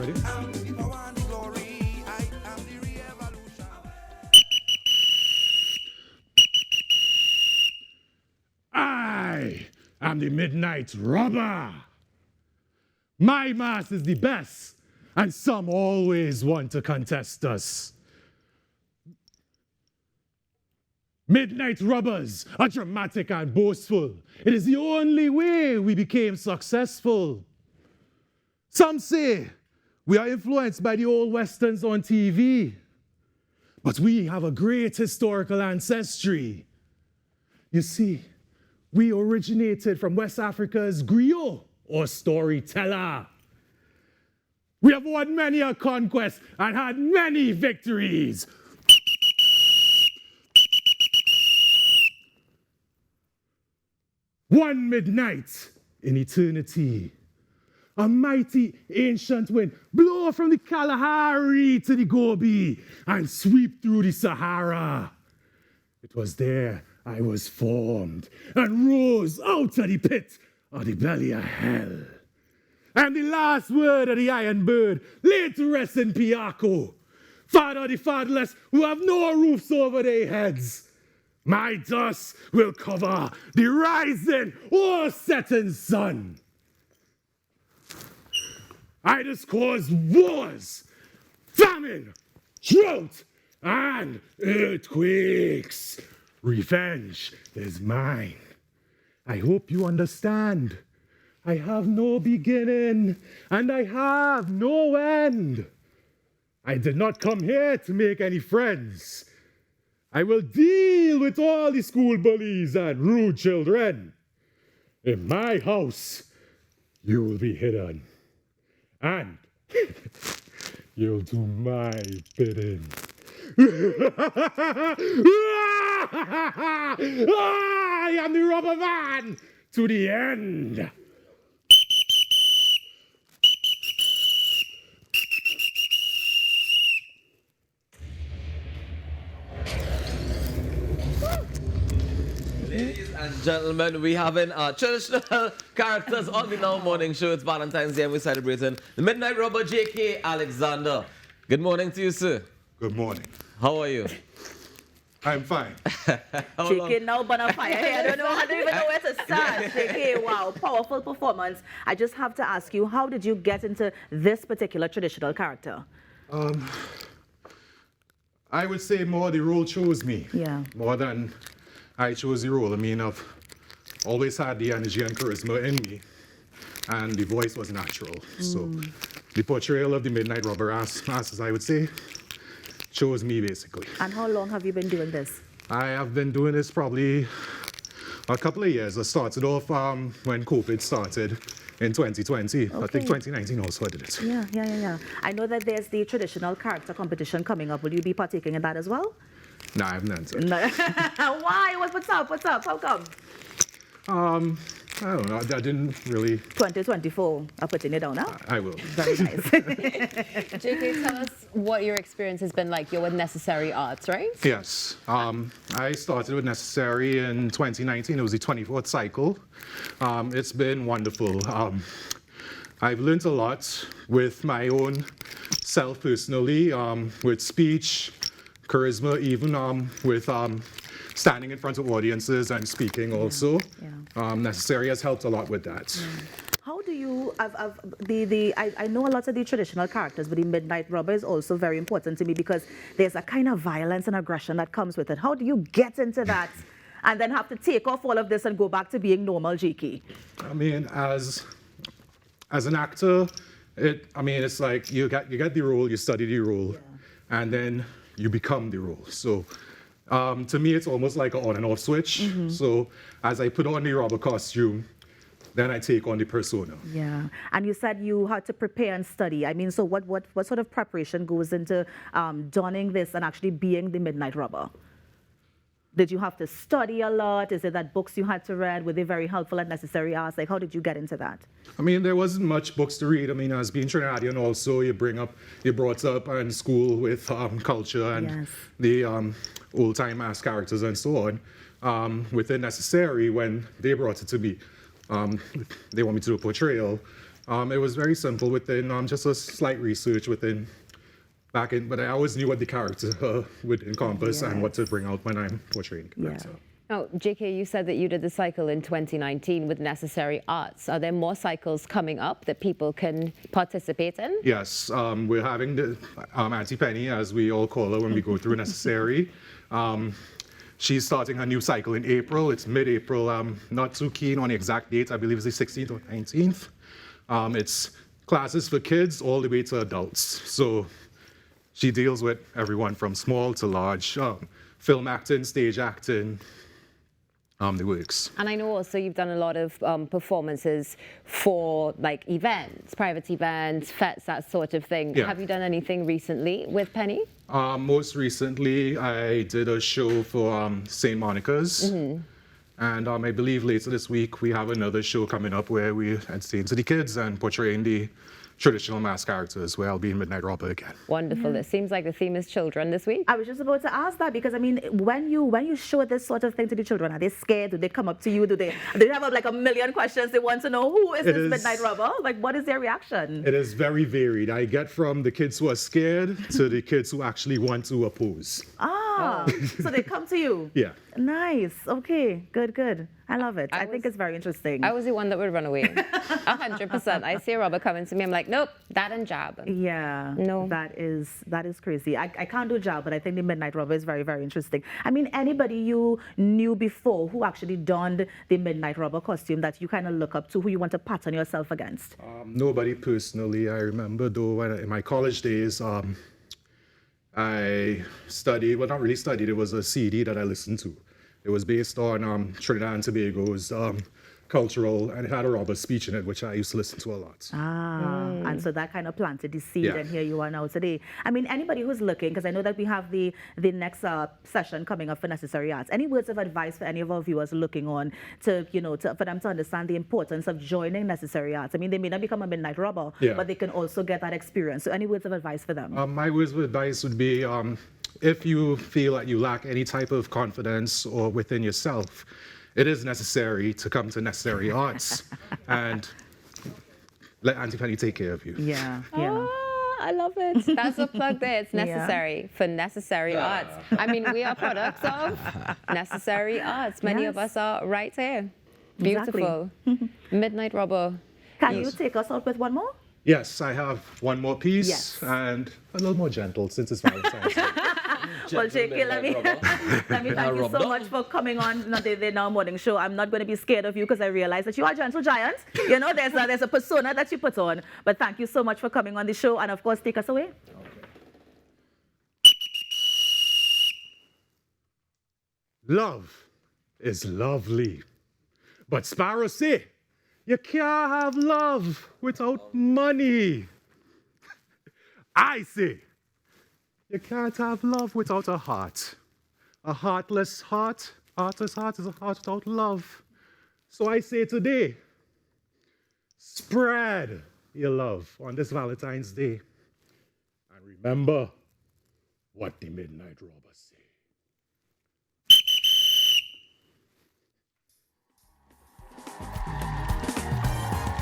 Ready? I am the Midnight Robber. My mask is the best, and some always want to contest us. Midnight Robbers are dramatic and boastful. It is the only way we became successful. Some say we are influenced by the old westerns on TV, but we have a great historical ancestry. You see, we originated from West Africa's griot, or storyteller. We have won many a conquest and had many victories. One midnight in eternity, a mighty ancient wind blow from the Kalahari to the Gobi and sweep through the Sahara. It was there I was formed and rose out of the pit of the belly of hell. And the last word of the Iron Bird laid to rest in Piako, father of the fatherless who have no roofs over their heads. My dust will cover the rising or setting sun. I just cause wars, famine, drought, and earthquakes. Revenge is mine. I hope you understand. I have no beginning, and I have no end. I did not come here to make any friends. I will deal with all the school bullies and rude children. In my house, you will be hidden. And you'll do my bidding. I am the Robber Man to the end. Ladies and gentlemen, we having our traditional characters on the Now Morning Show. It's Valentine's Day and we're celebrating the Midnight Robber, J.K. Alexander. Good morning to you, sir. Good morning. How are you? I'm fine. JK now burn a fire here. I don't even know where to start. JK, wow, powerful performance. I just have to ask you, how did you get into this particular traditional character? I would say more the role chose me. Yeah. More than I chose the role. I mean, I've always had the energy and charisma in me, and the voice was natural. So the portrayal of the Midnight Robber, as I would say, chose me basically. And how long have you been doing this? I have been doing this probably a couple of years. I started off when COVID started in 2020. I think 2019 also I did it. Yeah. I know that there's the traditional character competition coming up. Will you be partaking in that as well? No, I haven't answered. No. Why? What's up? How come? I don't know. I didn't really. 2024. I'm putting it down now. I will. Very nice. JK, tell us what your experience has been like. You're with Necessary Arts, right? Yes. I started with Necessary in 2019. It was the 24th cycle. It's been wonderful. I've learned a lot with my own self personally, with speech, charisma, even with standing in front of audiences and speaking also. Necessary has helped a lot with that. How do you, I know a lot of the traditional characters, but the Midnight Robber is also very important to me because there's a kind of violence and aggression that comes with it. How do you get into that and then have to take off all of this and go back to being normal, JK? I mean, as an actor, it's like you get the role, you study the role, and then you become the role. So to me, it's almost like an on and off switch. So as I put on the robber costume, then I take on the persona. Yeah, and you said you had to prepare and study. I mean, so what sort of preparation goes into donning this and actually being the Midnight Robber? Did you have to study a lot? Is it that books you had to read? Were they very helpful at Necessary Arts? Like, how did you get into that? I mean, there wasn't much books to read. I mean, as being Trinidadian also, you're brought up in school with culture and the old-time mass characters and so on. Within Necessary, when they brought it to me, they want me to do a portrayal. It was very simple within just a slight research within but I always knew what the character would encompass and what to bring out when I'm portraying the character. Now, JK, you said that you did the cycle in 2019 with Necessary Arts. Are there more cycles coming up that people can participate in? Yes, we're having the Auntie Penny, as we all call her when we go through Necessary. She's starting her new cycle in April. It's mid-April. I'm not too keen on the exact date. I believe it's the 16th or 19th. It's classes for kids all the way to adults. So she deals with everyone from small to large, film acting, stage acting, the works. And I know also you've done a lot of performances for like events, private events, fetes, that sort of thing. Yeah. Have you done anything recently with Penny? Most recently, I did a show for St. Monica's. And I believe later this week, we have another show coming up where we entertain to the kids and portraying the traditional mask characters, where I'll be in Midnight Robber again. Wonderful. It seems like the theme is children this week. I was just about to ask that because I mean, when you show this sort of thing to the children, are they scared? Do they come up to you? Do they have like a million questions? They want to know who is this Midnight Robber? Like, what is their reaction? It is very varied. I get from the kids who are scared to the kids who actually want to oppose. So they come to you. Yeah. Nice. Okay. Good. I love it. I think it's very interesting. I was the one that would run away. 100%. I see a robber coming to me. I'm like, nope, that and jab. Yeah. No. That is crazy. I can't do job, but I think the Midnight Robber is very, very interesting. I mean, anybody you knew before who actually donned the Midnight Robber costume that you kind of look up to, who you want to pattern yourself against? Nobody personally. I remember though, when in my college days, I studied, well, not really studied, it was a CD that I listened to. It was based on Trinidad and Tobago's cultural, and it had a robber speech in it, which I used to listen to a lot. And so that kind of planted the seed, Yeah. and here you are now today. I mean, anybody who's looking, because I know that we have the next session coming up for Necessary Arts. Any words of advice for any of our viewers looking on to, for them to understand the importance of joining Necessary Arts? I mean, they may not become a Midnight Robber, Yeah. but they can also get that experience. So any words of advice for them? My words of advice would be, if you feel that you lack any type of confidence or within yourself, it is necessary to come to Necessary Arts and let Auntie Penny take care of you. Yeah. Oh, I love it. That's a plug there. It's necessary for Necessary Arts. I mean, we are products of Necessary Arts. Many of Yes. us are right here. Exactly. Beautiful. Midnight Robber. Can you take us out with one more? Yes, I have one more piece, Yes. and a little more gentle since it's Valentine's Day. Well, JK, let me thank you so much for coming on the Now Morning Show. I'm not going to be scared of you because I realize that you are Gentle Giant. There's a persona that you put on. But thank you so much for coming on the show, and of course, take us away. Love is lovely. But Sparrow say, you can't have love without money. I say, you can't have love without a heart. A heartless heart, heartless heart is a heart without love. So I say today, spread your love on this Valentine's Day. And remember what the Midnight Robber said.